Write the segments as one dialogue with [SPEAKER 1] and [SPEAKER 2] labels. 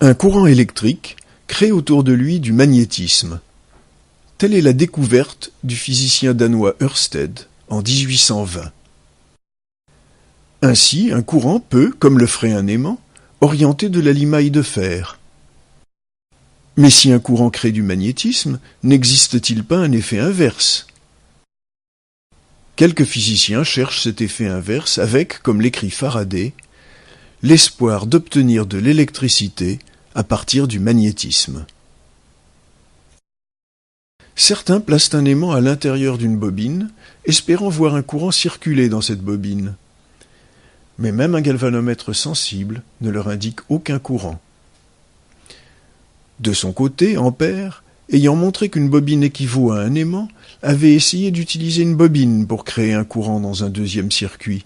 [SPEAKER 1] Un courant électrique crée autour de lui du magnétisme. Telle est la découverte du physicien danois Ørsted en 1820. Ainsi, un courant peut, comme le ferait un aimant, orienter de la limaille de fer. Mais si un courant crée du magnétisme, n'existe-t-il pas un effet inverse? Quelques physiciens cherchent cet effet inverse avec, comme l'écrit Faraday, l'espoir d'obtenir de l'électricité à partir du magnétisme. Certains placent un aimant à l'intérieur d'une bobine, espérant voir un courant circuler dans cette bobine. Mais même un galvanomètre sensible ne leur indique aucun courant. De son côté, Ampère, ayant montré qu'une bobine équivaut à un aimant, avait essayé d'utiliser une bobine pour créer un courant dans un deuxième circuit.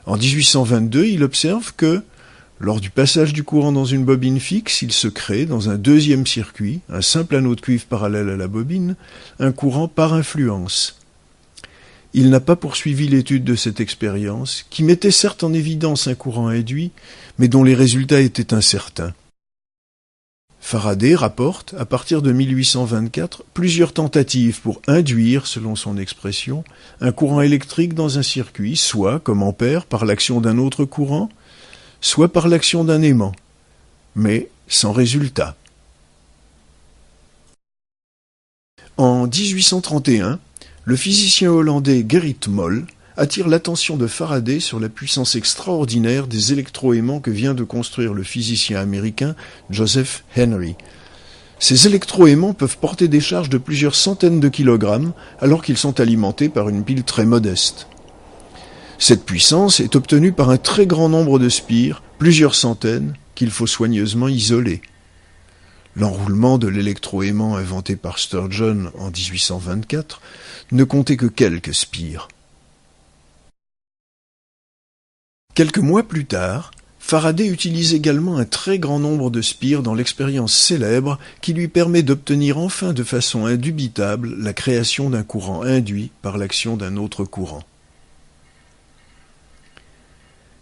[SPEAKER 1] En 1822, il observe que, lors du passage du courant dans une bobine fixe, il se crée, dans un deuxième circuit, un simple anneau de cuivre parallèle à la bobine, un courant par influence. Il n'a pas poursuivi l'étude de cette expérience, qui mettait certes en évidence un courant induit, mais dont les résultats étaient incertains. Faraday rapporte, à partir de 1824, plusieurs tentatives pour induire, selon son expression, un courant électrique dans un circuit, soit, comme Ampère, par l'action d'un autre courant, soit par l'action d'un aimant, mais sans résultat. En 1831, le physicien hollandais Gerrit Moll attire l'attention de Faraday sur la puissance extraordinaire des électroaimants que vient de construire le physicien américain Joseph Henry. Ces électroaimants peuvent porter des charges de plusieurs centaines de kilogrammes alors qu'ils sont alimentés par une pile très modeste. Cette puissance est obtenue par un très grand nombre de spires, plusieurs centaines, qu'il faut soigneusement isoler. L'enroulement de l'électroaimant inventé par Sturgeon en 1824 ne comptait que quelques spires. Quelques mois plus tard, Faraday utilise également un très grand nombre de spires dans l'expérience célèbre qui lui permet d'obtenir enfin de façon indubitable la création d'un courant induit par l'action d'un autre courant.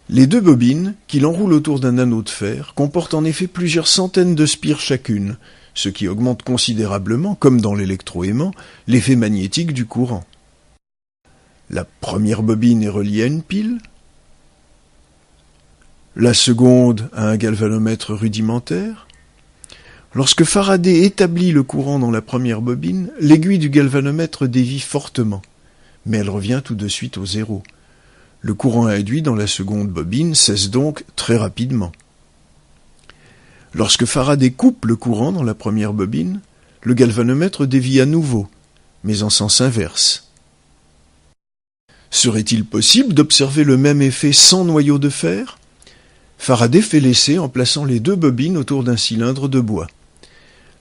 [SPEAKER 1] Les deux bobines, qu'il enroule autour d'un anneau de fer, comportent en effet plusieurs centaines de spires chacune, ce qui augmente considérablement, comme dans l'électroaimant, l'effet magnétique du courant. La première bobine est reliée à une pile, la seconde à un galvanomètre rudimentaire. Lorsque Faraday établit le courant dans la première bobine, l'aiguille du galvanomètre dévie fortement, mais elle revient tout de suite au zéro. Le courant induit dans la seconde bobine cesse donc très rapidement. Lorsque Faraday coupe le courant dans la première bobine, le galvanomètre dévie à nouveau, mais en sens inverse. Serait-il possible d'observer le même effet sans noyau de fer? Faraday fait l'essai en plaçant les deux bobines autour d'un cylindre de bois.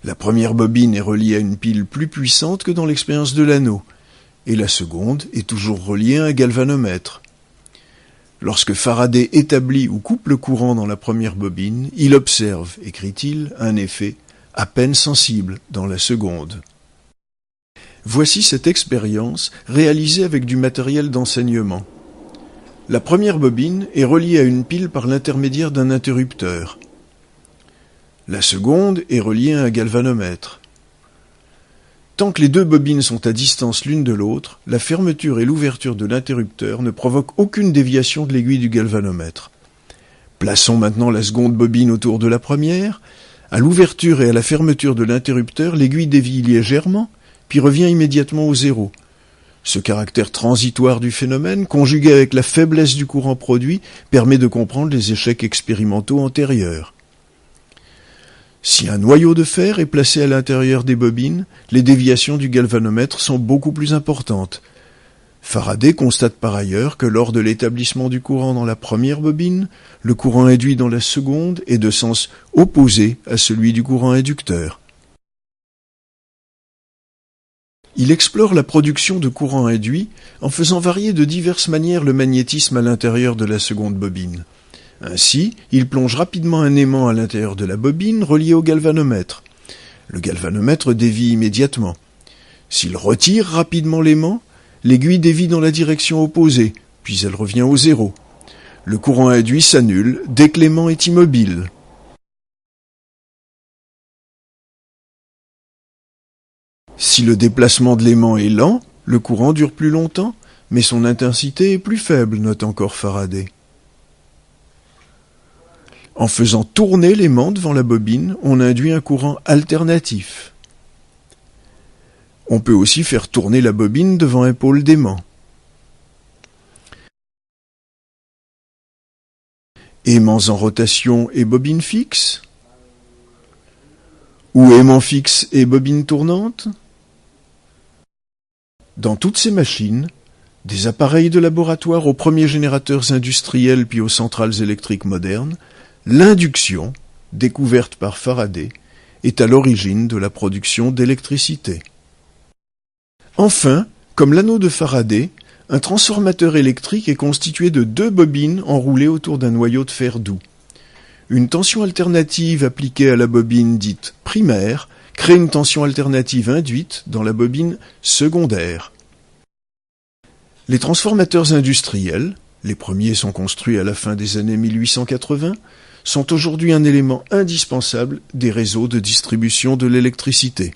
[SPEAKER 1] La première bobine est reliée à une pile plus puissante que dans l'expérience de l'anneau, et la seconde est toujours reliée à un galvanomètre. Lorsque Faraday établit ou coupe le courant dans la première bobine, il observe, écrit-il, un effet à peine sensible dans la seconde. Voici cette expérience réalisée avec du matériel d'enseignement. La première bobine est reliée à une pile par l'intermédiaire d'un interrupteur. La seconde est reliée à un galvanomètre. Tant que les deux bobines sont à distance l'une de l'autre, la fermeture et l'ouverture de l'interrupteur ne provoquent aucune déviation de l'aiguille du galvanomètre. Plaçons maintenant la seconde bobine autour de la première. À l'ouverture et à la fermeture de l'interrupteur, l'aiguille dévie légèrement, puis revient immédiatement au zéro. Ce caractère transitoire du phénomène, conjugué avec la faiblesse du courant produit, permet de comprendre les échecs expérimentaux antérieurs. Si un noyau de fer est placé à l'intérieur des bobines, les déviations du galvanomètre sont beaucoup plus importantes. Faraday constate par ailleurs que lors de l'établissement du courant dans la première bobine, le courant induit dans la seconde est de sens opposé à celui du courant inducteur. Il explore la production de courant induit en faisant varier de diverses manières le magnétisme à l'intérieur de la seconde bobine. Ainsi, il plonge rapidement un aimant à l'intérieur de la bobine relié au galvanomètre. Le galvanomètre dévie immédiatement. S'il retire rapidement l'aimant, l'aiguille dévie dans la direction opposée, puis elle revient au zéro. Le courant induit s'annule dès que l'aimant est immobile. Si le déplacement de l'aimant est lent, le courant dure plus longtemps, mais son intensité est plus faible, note encore Faraday. En faisant tourner l'aimant devant la bobine, on induit un courant alternatif. On peut aussi faire tourner la bobine devant un pôle d'aimant. Aimants en rotation et bobine fixe? Ou aimant fixe et bobine tournante? Dans toutes ces machines, des appareils de laboratoire aux premiers générateurs industriels puis aux centrales électriques modernes, l'induction, découverte par Faraday, est à l'origine de la production d'électricité. Enfin, comme l'anneau de Faraday, un transformateur électrique est constitué de 2 bobines enroulées autour d'un noyau de fer doux. Une tension alternative appliquée à la bobine dite primaire crée une tension alternative induite dans la bobine secondaire. Les transformateurs industriels, les premiers sont construits à la fin des années 1880, sont aujourd'hui un élément indispensable des réseaux de distribution de l'électricité.